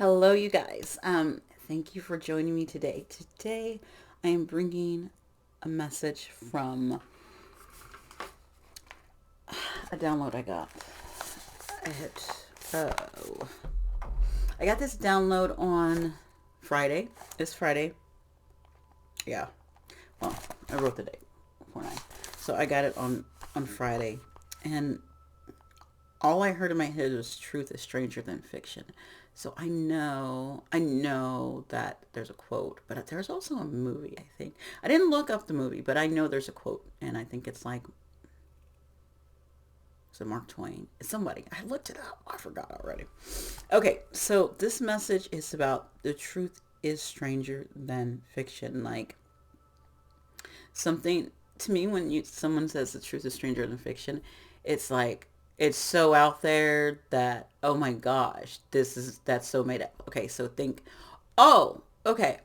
Hello, you guys. Thank you for joining me today. Today, I am bringing a message from a download I got. Oh, I got this download on Friday. It's Friday. Yeah. Well, I wrote the date, 4/9. So I got it on Friday, and all I heard in my head was truth is stranger than fiction. So I know that there's a quote, but there's also a movie, I think. I didn't look up the movie, but I know there's a quote, and I think it's like, so Mark Twain. It's somebody. I looked it up. I forgot already. Okay, so this message is about the truth is stranger than fiction. Like something to me when someone says the truth is stranger than fiction, it's like it's so out there that oh my gosh, that's so made up. Okay, so think, oh, okay,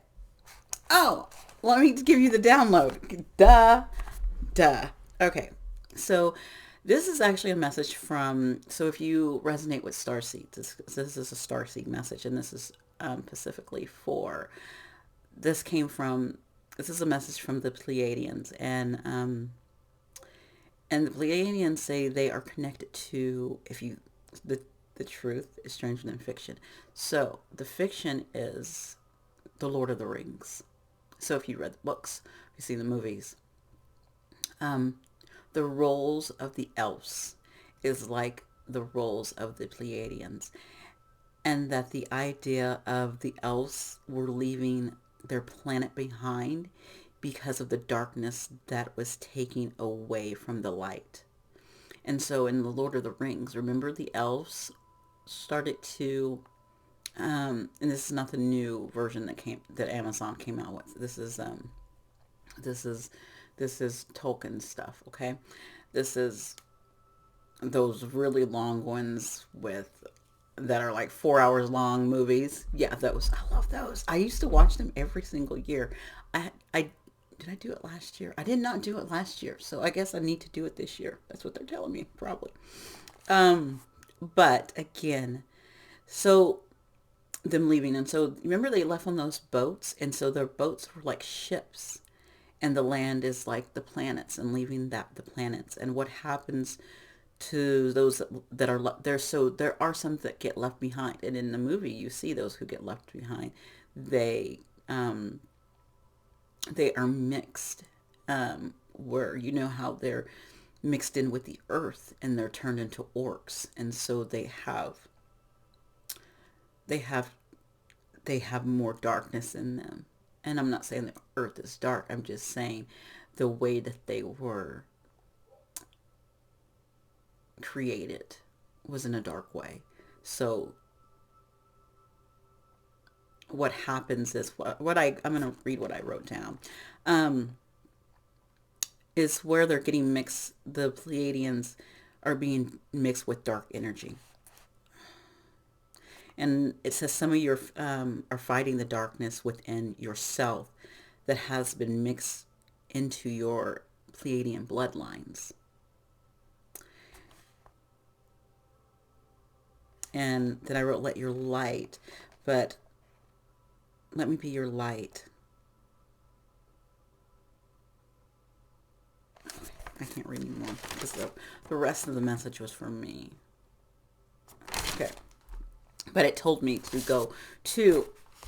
oh, let me give you the download. Duh. Okay, so this is actually a message from. So if you resonate with Starseed, this is a Starseed message, and this is specifically for. This came from. This is a message from the Pleiadians, and the Pleiadians say they are connected to if you the the truth is stranger than fiction. So the fiction is the Lord of the Rings. So if you read the books, you see the movies, um, the roles of the elves is like the roles of the Pleiadians, and that the idea of the elves were leaving their planet behind because of the darkness that was taking away from the light. And so in the Lord of the Rings, remember the elves started to and this is not the new version that Amazon came out with. This is this is Tolkien stuff, okay? This is those really long ones with that are like 4 hours long movies. Yeah, those. I love those. I used to watch them every single year. I did I do it last year? I did not do it last year, so I guess I need to do it this year. That's what they're telling me, probably. Um, but again, so them leaving, and so remember they left on those boats, and so their boats were like ships, and the land is like the planets, and leaving that the planets, and what happens to those that are there. So there are some that get left behind, and in the movie you see those who get left behind. They um, they are mixed, where you know how they're mixed in with the earth and they're turned into orcs, and so they have they have more darkness in them. And I'm not saying the earth is dark. I'm just saying the way that they were created was in a dark way. So what happens is I'm going to read what I wrote down. Um, is where they're getting mixed. The Pleiadians are being mixed with dark energy, and it says some of you are fighting the darkness within yourself that has been mixed into your Pleiadian bloodlines. And then I wrote, let your light, but let me be your light. I can't read anymore because the rest of the message was for me. Okay. But it told me to go to,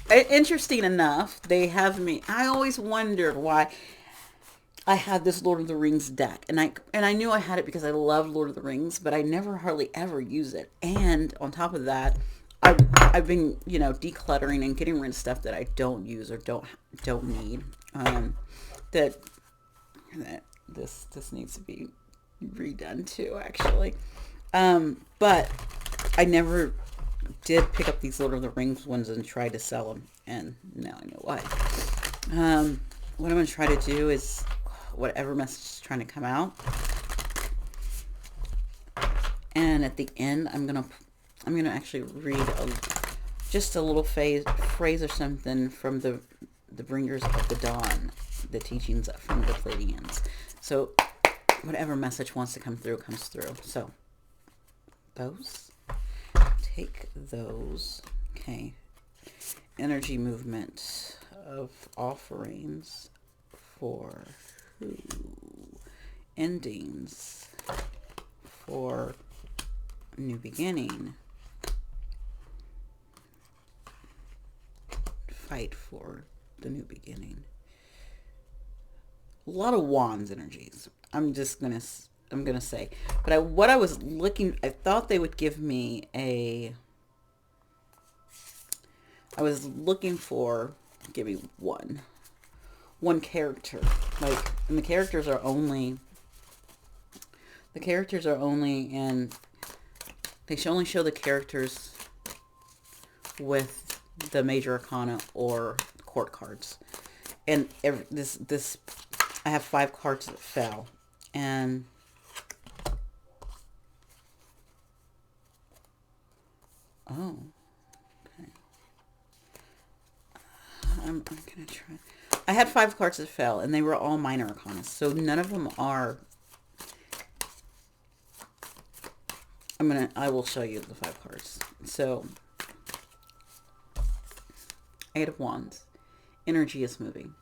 interesting enough, they have me, I always wondered why I had this Lord of the Rings deck, and I knew I had it because I love Lord of the Rings, but I never hardly ever use it. And on top of that, I've been decluttering and getting rid of stuff that I don't use or don't need. That that this needs to be redone too, actually. But I never did pick up these Lord of the Rings ones and try to sell them, and now I know why. What I'm going to try to do is whatever message is trying to come out, and at the end I'm gonna actually read just a little phrase or something from the bringers of the dawn, the teachings from the Pleiadians. So whatever message wants to come through comes through. So those, take those. Okay, energy movement of offerings for who? Endings for new beginning. Fight for the new beginning. A lot of wands energies. I'm gonna say, but what I was looking, I thought they would give me a. I was looking for, give me one character, like, and the characters are only in, they should only show the characters with the major arcana or court cards, and this I have 5 cards that fell, and oh, okay. I'm gonna try. I had 5 cards that fell, and they were all minor arcana, so none of them are. I will show you the 5 cards. So, 8 of Wands. Energy is moving.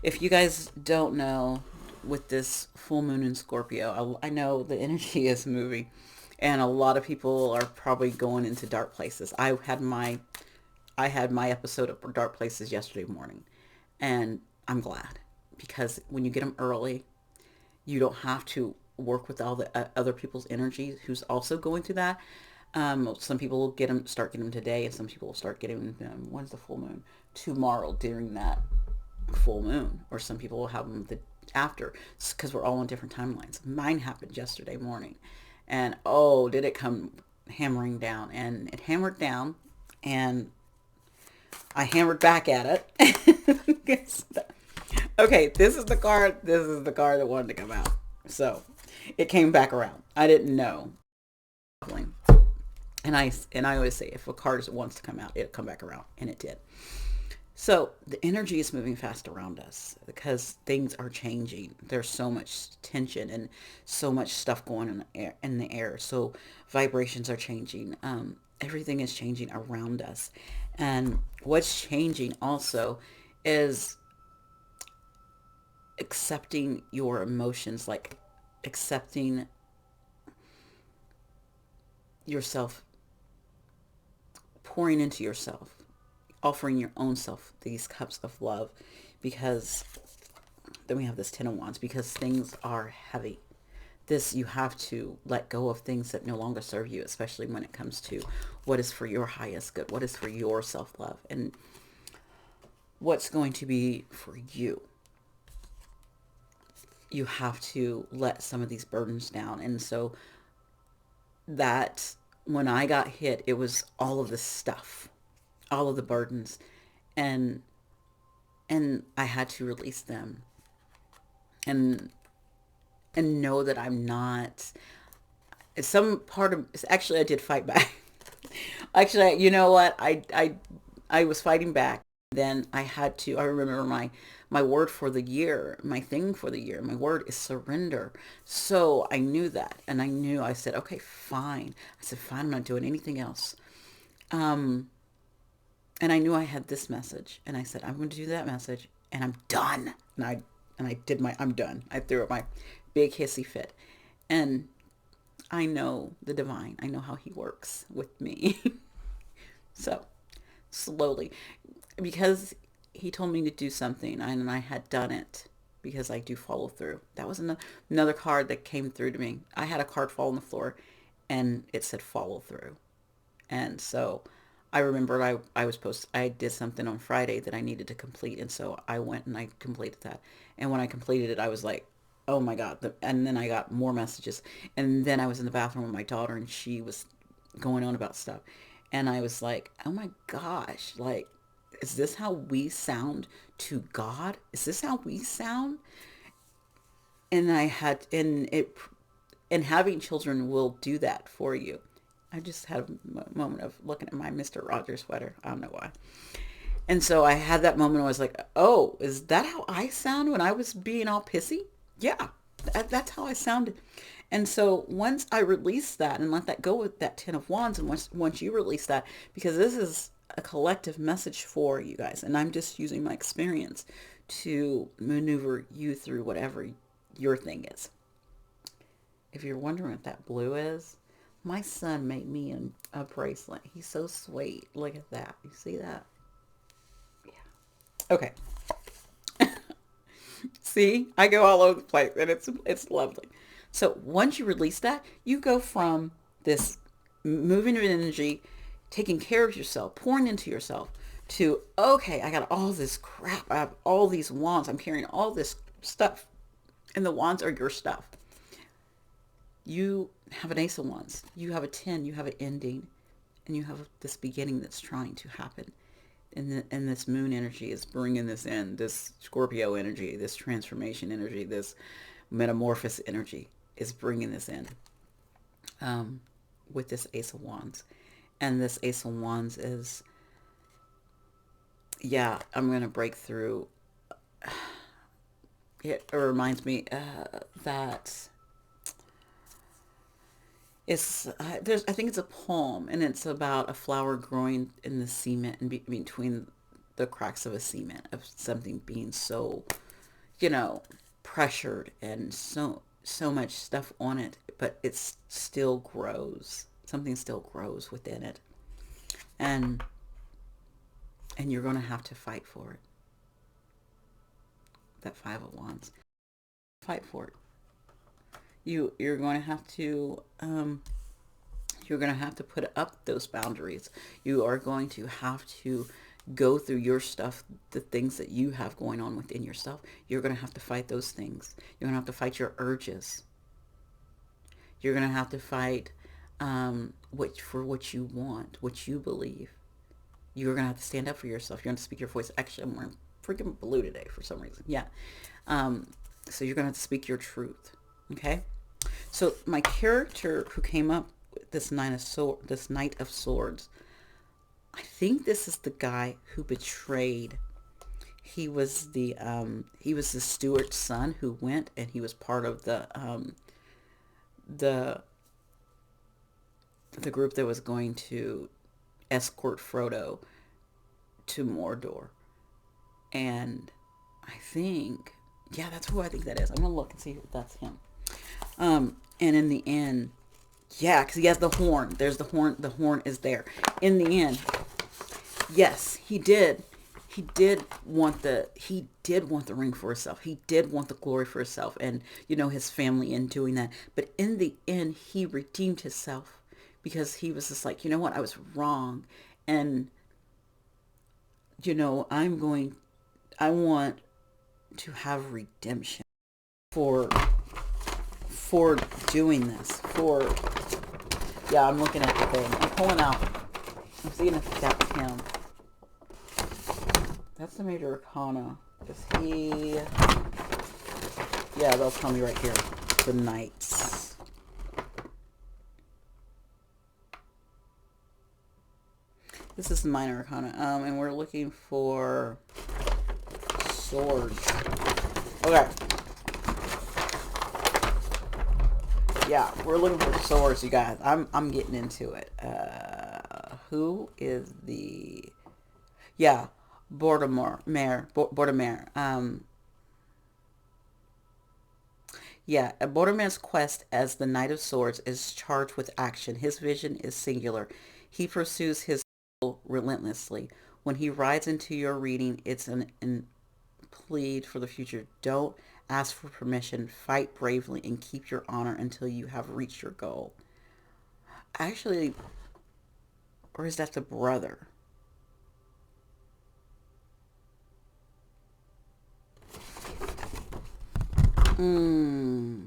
If you guys don't know, with this full moon in Scorpio, I know the energy is moving, and a lot of people are probably going into dark places. I had my episode of dark places yesterday morning, and I'm glad, because when you get them early, you don't have to work with all the other people's energies who's also going through that. Some people will start getting them today, and some people will start getting them, when's the full moon? Tomorrow during that full moon, or some people will have them after, because we're all on different timelines. Mine happened yesterday morning, and oh, did it come hammering down, and it hammered down, and I hammered back at it. Okay, this is the card that wanted to come out. So it came back around. I didn't know. And I always say, if a card wants to come out, it'll come back around, and it did. So the energy is moving fast around us because things are changing. There's so much tension and so much stuff going in the air. So vibrations are changing. Everything is changing around us. And what's changing also is accepting your emotions, like accepting yourself, pouring into yourself, offering your own self these cups of love, because then we have this 10 of Wands, because things are heavy. You have to let go of things that no longer serve you, especially when it comes to what is for your highest good, what is for your self-love, and what's going to be for you. You have to let some of these burdens down. And so that when I got hit, it was all of this stuff, all of the burdens, and I had to release them, and know that I'm not, some part of, actually I did fight back. Actually, you know what? I was fighting back. Then I remember my word for the year, my thing for the year, my word is surrender. So I knew that, and I said, okay, fine. I said, fine, I'm not doing anything else. And I knew I had this message, and I said, I'm going to do that message, and I'm done. And I did I'm done. I threw up my big hissy fit. And I know the divine. I know how he works with me. So slowly, because he told me to do something, and I had done it, because I do follow through. That was another card that came through to me. I had a card fall on the floor, and it said follow through. And so I remembered I did something on Friday that I needed to complete. And so I went and I completed that. And when I completed it, I was like, oh my God. And then I got more messages. And then I was in the bathroom with my daughter, and she was going on about stuff. And I was like, oh my gosh, like, is this how we sound to God? Is this how we sound? And and having children will do that for you. I just had a moment of looking at my Mr. Rogers sweater. I don't know why. And so I had that moment. I was like, oh, is that how I sound when I was being all pissy? Yeah, that's how I sounded. And so once I released that and let that go with that 10 of Wands, and once you release that, because this is a collective message for you guys. And I'm just using my experience to maneuver you through whatever your thing is. If you're wondering what that blue is, my son made me a bracelet. He's so sweet. Look at that. You see that? Yeah. Okay. See, I go all over the place, and it's lovely. So once you release that, you go from this moving of energy, taking care of yourself, pouring into yourself, to okay, I got all this crap. I have all these wands. I'm carrying all this stuff, and the wands are your stuff. You have an ace of wands. You have a 10. You have an ending, and you have this beginning that's trying to happen. And this moon energy is bringing this in, this Scorpio energy, this transformation energy, this metamorphosis energy is bringing this in with this Ace of Wands. And this Ace of Wands is, yeah, I'm going to break through. It reminds me that it's there's I think it's a poem, and it's about a flower growing in the cement and between the cracks of a cement, of something being so, you know, pressured and so much stuff on it, but it still grows. Something still grows within it, and you're going to have to fight for it. That Five of Wands, fight for it. You're going to have to you're going to have to put up those boundaries. You are going to have to go through your stuff, the things that you have going on within yourself. You're going to have to fight those things. You're going to have to fight your urges. You're going to have to fight for what you want, what you believe. You're going to have to stand up for yourself. You're going to speak your voice. Actually, I'm wearing freaking blue today for some reason. Yeah. So you're going to have to speak your truth. Okay. So my character who came up with this Knight of Swords, I think this is the guy who betrayed. He was the steward's son who went, and he was part of the group that was going to escort Frodo to Mordor. And I think, yeah, that's who I think that is. I'm gonna look and see if that's him. And in the end, yeah, because he has the horn. There's the horn. The horn is there. In the end, yes, he did. He did want the ring for himself. He did want the glory for himself, and his family in doing that. But in the end, he redeemed himself, because he was just like, you know what, I was wrong, and I want to have redemption for doing this. Yeah, I'm looking at the thing. I'm pulling out. I'm seeing if that's him. That's the Major Arcana. Is he? Yeah, they'll tell me right here. The Knights. This is the Minor Arcana. And we're looking for swords. Okay. Yeah, we're looking for swords, you guys. I'm getting into it. Who is the? Yeah, Boromir. Yeah, Boromir's quest as the Knight of Swords is charged with action. His vision is singular. He pursues his goal relentlessly. When he rides into your reading, it's an plead for the future. Don't ask for permission. Fight bravely and keep your honor until you have reached your goal. Actually, or is that the brother? Hmm.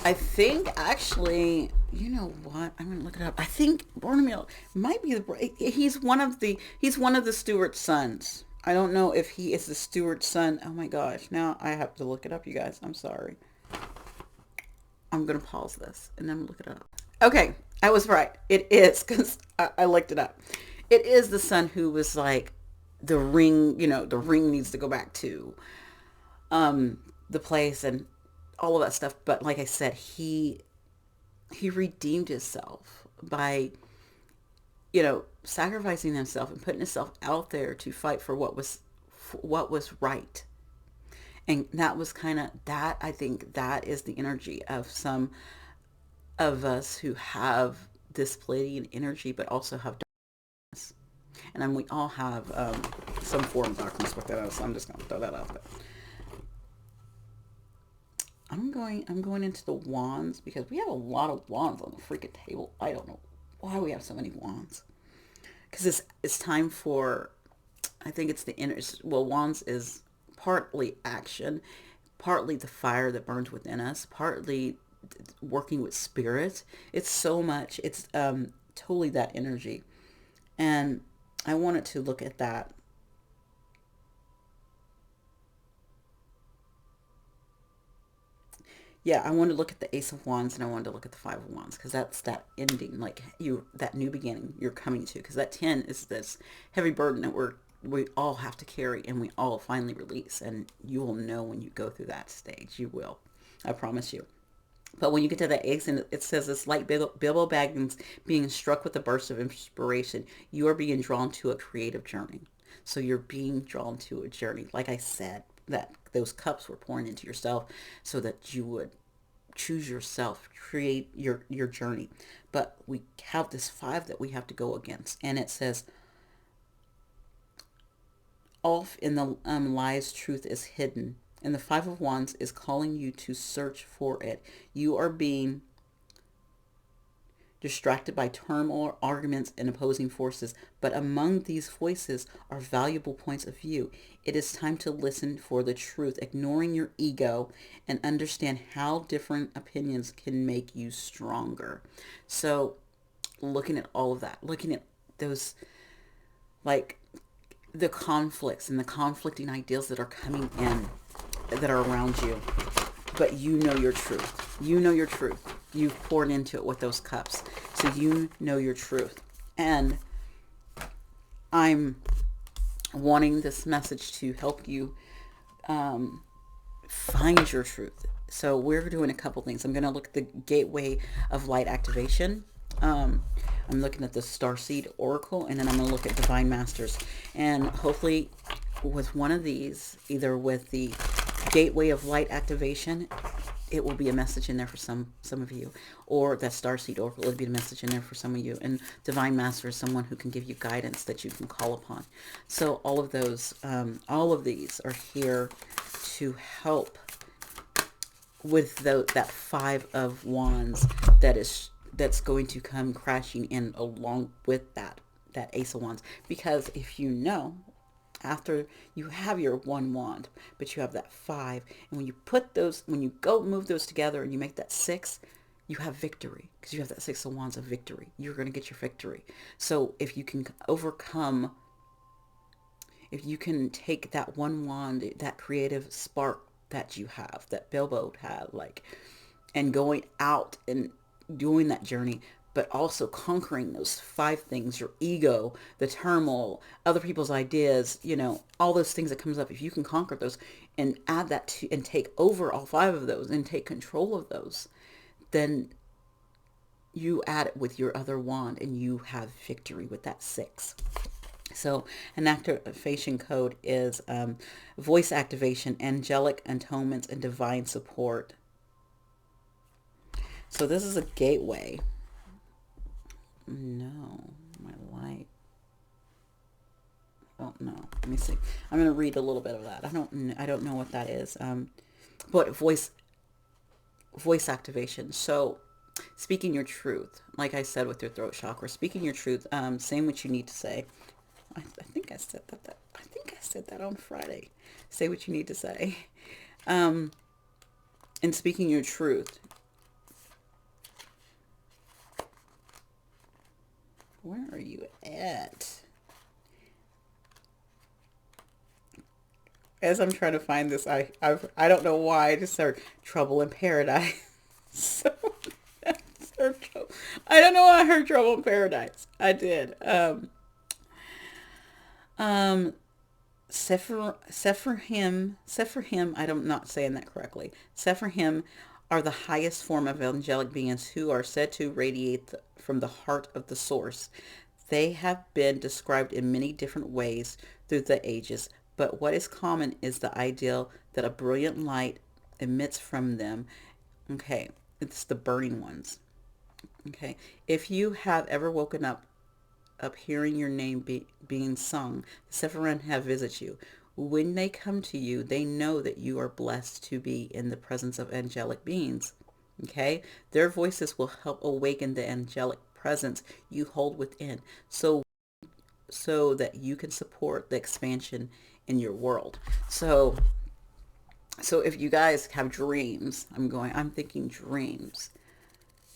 I think actually, you know what? I'm gonna look it up. I think Boromir might be he's one of the steward's sons. I don't know if he is the steward's son. Oh my gosh! Now I have to look it up, you guys. I'm sorry. I'm going to pause this and then look it up. Okay, I was right. It is, because I looked it up. It is the son who was like, the ring, the ring needs to go back to the place and all of that stuff. But like I said, he redeemed himself by, sacrificing himself and putting himself out there to fight for what was right. And that was kind of that. I think that is the energy of some of us who have this Pleiadian energy, but also have darkness. And then we all have some form of darkness within us. So I'm just going to throw that out there. I'm going into the wands because we have a lot of wands on the freaking table. I don't know why we have so many wands. Because it's time for, I think it's the inner, well, wands is partly action, partly the fire that burns within us, partly working with spirit. It's so much. It's totally that energy. And I wanted to look at that. Yeah, I wanted to look at the Ace of Wands and I wanted to look at the Five of Wands because that's that ending, like that new beginning you're coming to. Because that 10 is this heavy burden that we all have to carry and we all finally release. And you will know when you go through that stage. You will. I promise you. But when you get to that ace, and it says this like Bilbo Baggins being struck with a burst of inspiration, you are being drawn to a creative journey. So you're being drawn to a journey. Like I said, that those cups were pouring into yourself so that you would choose yourself, create your journey. But we have this 5 that we have to go against. And it says, off in the lies, truth is hidden. And the 5 of Wands is calling you to search for it. You are being distracted by turmoil, arguments, and opposing forces. But among these voices are valuable points of view. It is time to listen for the truth, ignoring your ego, and understand how different opinions can make you stronger. So looking at all of that, looking at those, like the conflicts and the conflicting ideals that are coming in, that are around you, but you know your truth. You know your truth. You've poured into it with those cups. So you know your truth. And I'm wanting this message to help you find your truth. So we're doing a couple things. I'm going to look at the gateway of light activation. I'm looking at the Starseed Oracle, and then I'm going to look at Divine Masters. And hopefully with one of these, either with the gateway of light activation, it will be a message in there for some of you, or that Starseed Oracle, it'll be a message in there for some of you. And Divine Master is someone who can give you guidance that you can call upon. So all of those, all of these are here to help with that 5 of Wands that's going to come crashing in along with that Ace of Wands. Because if you know, after you have your 1 wand, but you have that 5, and when you put those, when you go move those together and you make that 6, you have victory, because you have that 6 of Wands of victory. You're going to get your victory. So if you can overcome, if you can take that 1 wand, that creative spark that you have, that Bilbo had, like, and going out and doing that journey, but also conquering those 5 things, your ego, the turmoil, other people's ideas, all those things that comes up. If you can conquer those and add that to, and take over all 5 of those and take control of those, then you add it with your other wand and you have victory with that 6. So an activation code is voice activation, angelic atonements, and divine support. So this is a gateway. No, my light. Oh no, let me see. I'm going to read a little bit of that. I don't know what that is. But voice activation. So speaking your truth, like I said with your throat chakra, speaking your truth, saying what you need to say. I think I said that. I think I said that on Friday. Say what you need to say. And speaking your truth. Where are you at? As I'm trying to find this, I don't know why I just heard trouble in paradise. So that's her trouble. I don't know why I heard Trouble in Paradise. I did. Um, Sephirhim, I'm not saying that correctly. Sephirhim are the highest form of angelic beings who are said to radiate from the heart of the source. They have been described in many different ways through the ages, but what is common is the ideal that a brilliant light emits from them. Okay, it's the burning ones. Okay, if you have ever woken up hearing your name being sung, the Sephirim have visited you. When they come to you, they know that you are blessed to be in the presence of angelic beings. Okay? Their voices will help awaken the angelic presence you hold within so that you can support the expansion in your world. So if you guys have dreams, I'm thinking dreams.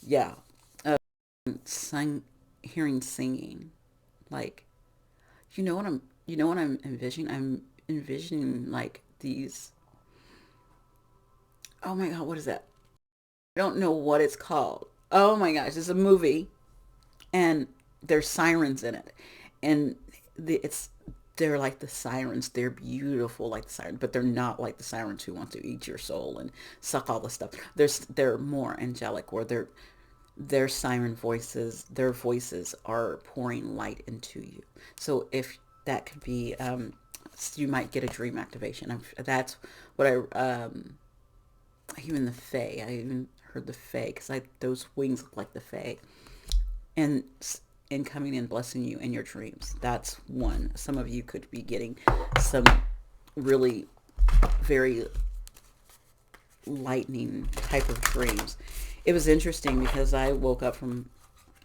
Yeah. Sing, hearing singing. Like, you know what I'm envisioning? I'm envisioning like these, oh my God, what is that? I don't know what it's called. Oh my gosh, it's a movie and there's sirens in it. And it's they're like the sirens. They're beautiful like the sirens, but they're not like the sirens who want to eat your soul and suck all the stuff. They're more angelic, or their siren voices, their voices are pouring light into you. So if that could be, you might get a dream activation. That's what even the Fae, I even heard the Fae, because those wings look like the Fae. And coming in blessing you in your dreams. That's one. Some of you could be getting some really very lightning type of dreams. It was interesting because I woke up from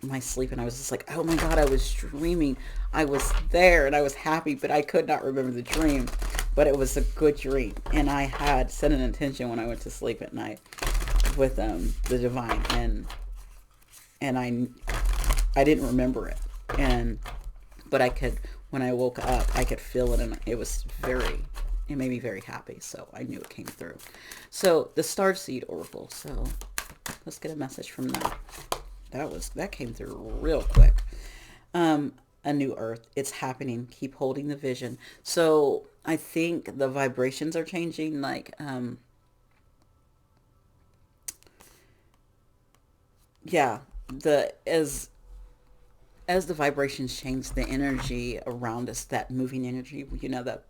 my sleep and I was just like, oh my God, I was dreaming. I was there and I was happy, but I could not remember the dream. But it was a good dream. And I had set an intention when I went to sleep at night with the divine, and I didn't remember it. But I could, when I woke up, I could feel it, and it made me very happy. So I knew it came through. So the Starseed Oracle. So let's get a message from that. That came through real quick. A new earth. It's happening. Keep holding the vision. So I think the vibrations are changing. Like, yeah, the as the vibrations change, the energy around us, that moving energy,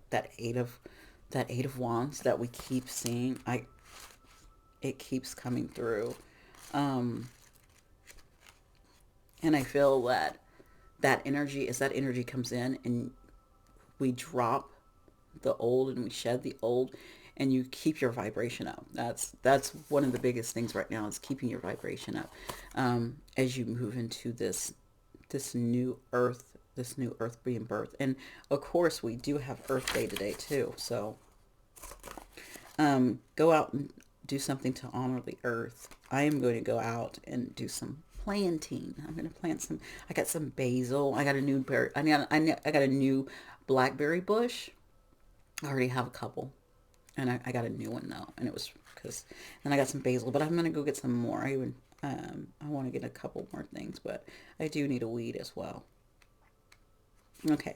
that eight of wands that we keep seeing, it keeps coming through. Um, and I feel as that energy comes in and we drop the old and we shed the old, and you keep your vibration up. That's one of the biggest things right now, is keeping your vibration up, as you move into this new earth, being birthed. And of course we do have Earth Day today too. So go out and do something to honor the earth. I am going to go out and do some planting. I'm going to plant some. I got some basil. I got a new berry. I got a new blackberry bush. I already have a couple, and I got a new one though, and it was because. And I got some basil, but I'm going to go get some more. I want to get a couple more things, but I do need a weed as well. Okay.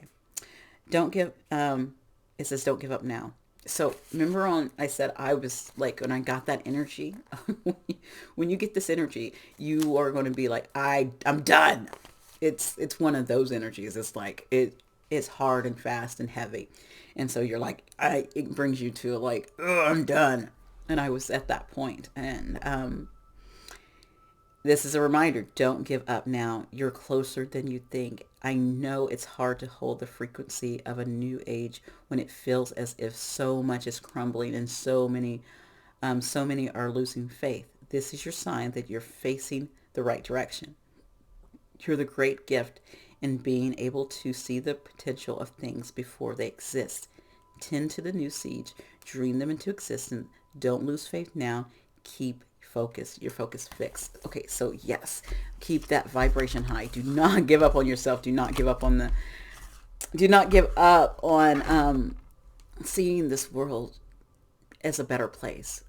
Don't give. It says don't give up now. So remember, I said I was like, when I got that energy, when you get this energy, you are going to be like, I'm done. It's one of those energies. It's like it's hard and fast and heavy, and so you're like, it brings you to like, oh, I'm done. And I was at that point, and this is a reminder. Don't give up now. You're closer than you think. I know it's hard to hold the frequency of a new age when it feels as if so much is crumbling and so many are losing faith. This is your sign that you're facing the right direction. You're the great gift in being able to see the potential of things before they exist. Tend to the new seeds. Dream them into existence. Don't lose faith now. Keep focused. Your focus fixed. Okay, so yes, keep that vibration high. Do not give up on yourself. Do not give up on seeing this world as a better place.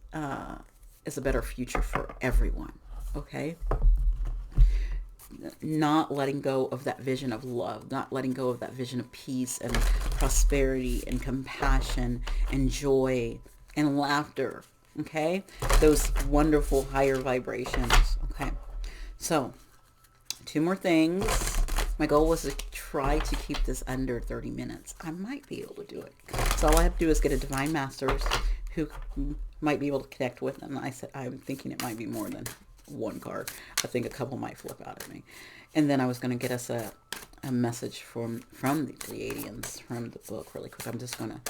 is a better future for everyone. Okay? Not letting go of that vision of love, not letting go of that vision of peace and prosperity and compassion and joy and laughter. Okay? Those wonderful higher vibrations. Okay? So, two more things. My goal was to try to keep this under 30 minutes. I might be able to do it. So all I have to do is get a Divine Masters who might be able to connect with them. I said, I'm thinking it might be more than one card. I think a couple might flip out at me. And then I was going to get us a message from the Pleiadians from the book really quick. I'm just going to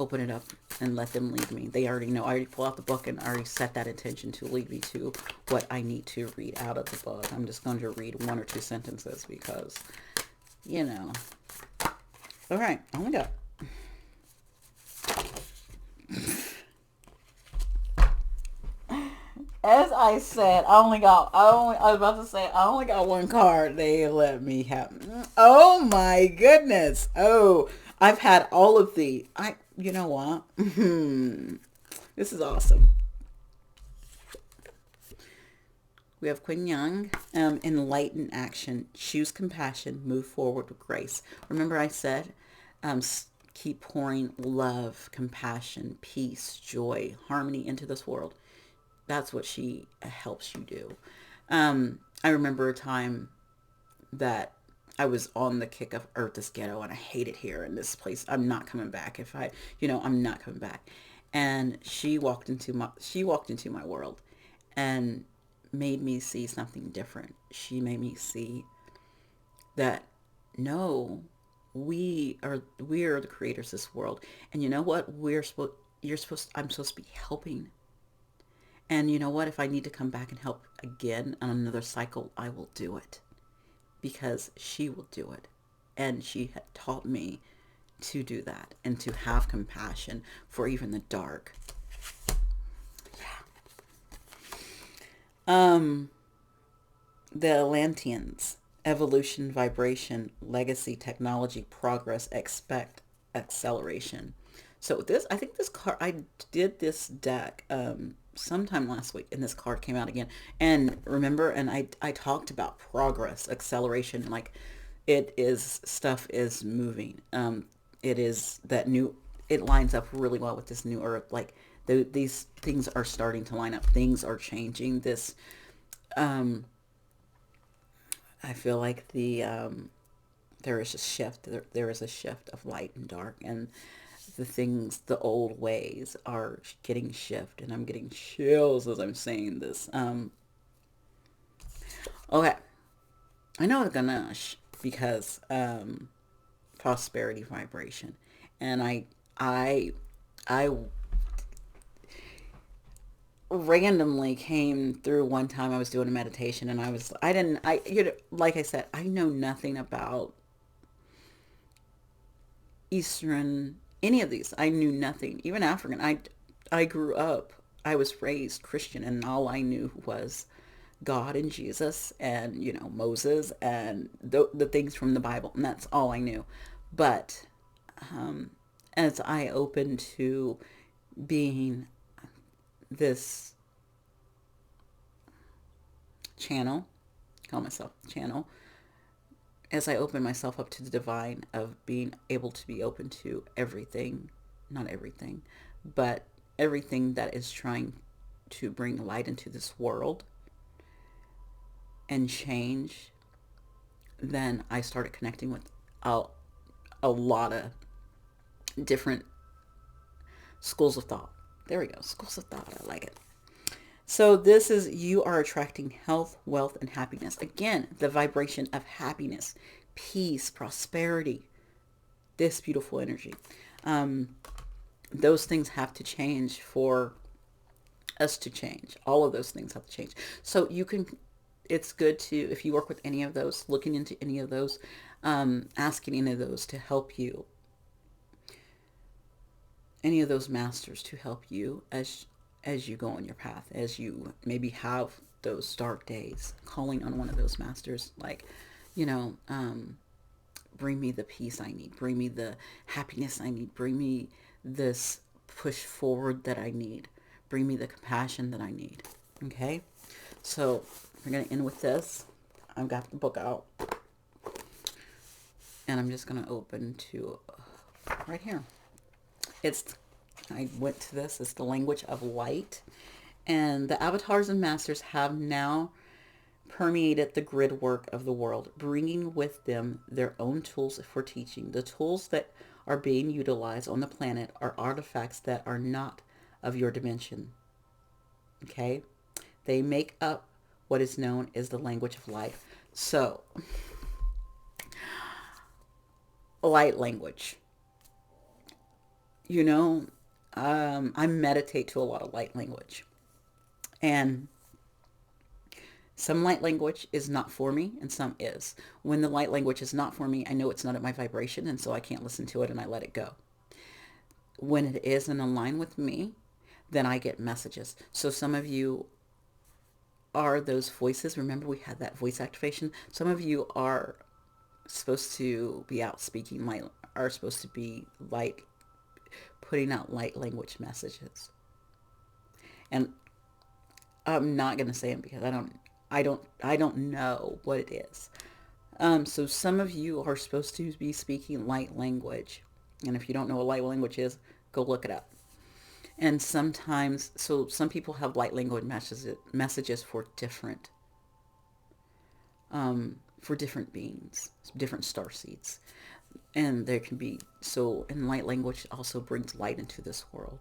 open it up and let them lead me. They already know. I already pulled out the book and I already set that intention to lead me to what I need to read out of the book. I'm just going to read one or two sentences because, you know. All right. I only got... As I said, I was about to say, I only got one card. They let me have... Oh my goodness. Oh, I've had all of you know what? This is awesome. We have Quinn Young, enlighten action, choose compassion, move forward with grace. Remember I said, keep pouring love, compassion, peace, joy, harmony into this world. That's what she helps you do. I remember a time that I was on the kick of Earth is ghetto and I hate it here in this place. I'm not coming back. I'm not coming back. And she walked into my world and made me see something different. She made me see that no, we are the creators of this world. And you know what? I'm supposed to be helping. And you know what? If I need to come back and help again on another cycle, I will do it. Because she will do it. And she had taught me to do that and to have compassion for even the dark. Yeah. The Atlanteans, evolution, vibration, legacy, technology, progress, expect, acceleration. So I think this card, I did this deck sometime last week, and this card came out again. And remember, and I talked about progress, acceleration, like stuff is moving. It is that new, it lines up really well with this new earth. Like these things are starting to line up. Things are changing. I feel like there is a shift. There is a shift of light and dark, and the old ways are getting shifted, and I'm getting chills as I'm saying this. Okay, I know it's Ganesh because prosperity vibration, and I randomly came through one time. I was doing a meditation, and like I said, I know nothing about Eastern, any of these. I knew nothing, even African. I grew up, I was raised Christian, and all I knew was God and Jesus and, Moses and the things from the Bible. And that's all I knew. But as I opened to being this channel, call myself channel, as I open myself up to the divine, of being able to be open to everything, not everything, but everything that is trying to bring light into this world and change, then I started connecting with a lot of different schools of thought. There we go. Schools of thought. I like it. So this is, you are attracting health, wealth, and happiness. Again, the vibration of happiness, peace, prosperity, this beautiful energy. Those things have to change for us to change. All of those things have to change. So it's good to, if you work with any of those, looking into any of those, asking any of those to help you, any of those masters to help you as you go on your path, as you maybe have those dark days, calling on one of those masters, like, bring me the peace I need, bring me the happiness I need, bring me this push forward that I need, bring me the compassion that I need. Okay? So we're going to end with this. I've got the book out. And I'm just going to open to right here. I went to this. It's the language of light. And the avatars and masters have now permeated the grid work of the world, bringing with them their own tools for teaching. The tools that are being utilized on the planet are artifacts that are not of your dimension. Okay? They make up what is known as the language of light. So, light language. You know, I meditate to a lot of light language. And some light language is not for me and some is. When the light language is not for me, I know it's not at my vibration, and so I can't listen to it and I let it go. When it is in line with me, then I get messages. So some of you are those voices. Remember, we had that voice activation. Some of you are supposed to be out speaking light, are supposed to be light, putting out light language messages. And I'm not going to say them because I don't know what it is. So some of you are supposed to be speaking light language. And if you don't know what light language is, go look it up. And sometimes, so some people have light language messages for different beings, different star seeds. And there can be, so, and light language also brings light into this world.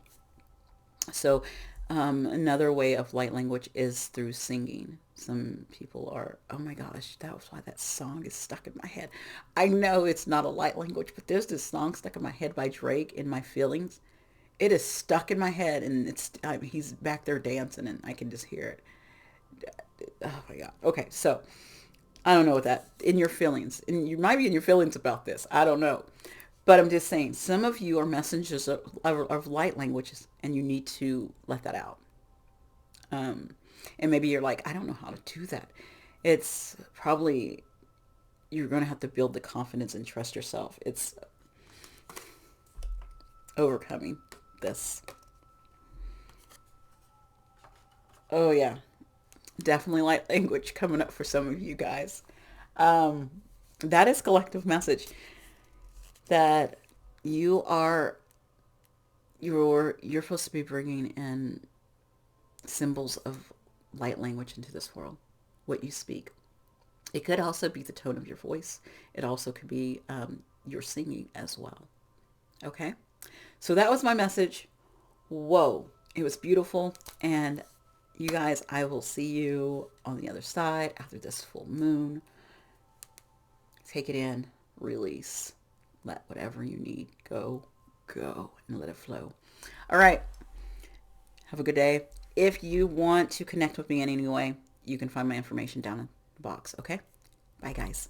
So another way of light language is through singing. Some people are, oh my gosh, that was why that song is stuck in my head. I know it's not a light language, but there's this song stuck in my head by Drake, In My Feelings. It is stuck in my head, and he's back there dancing, and I can just hear it. Oh my God. Okay, so I don't know what that, in your feelings, and you might be in your feelings about this. I don't know. But I'm just saying, some of you are messengers of light languages, and you need to let that out. And maybe you're like, I don't know how to do that. It's probably, you're going to have to build the confidence and trust yourself. It's overcoming this. Oh yeah, definitely light language coming up for some of you guys. That is collective message that you're supposed to be bringing in symbols of light language into this world, what you speak. It could also be the tone of your voice. It also could be your singing as well. Okay, so that was my message. Whoa, it was beautiful. And you guys, I will see you on the other side after this full moon. Take it in, release, let whatever you need go, and let it flow. All right. Have a good day. If you want to connect with me in any way, you can find my information down in the box. Okay? Bye, guys.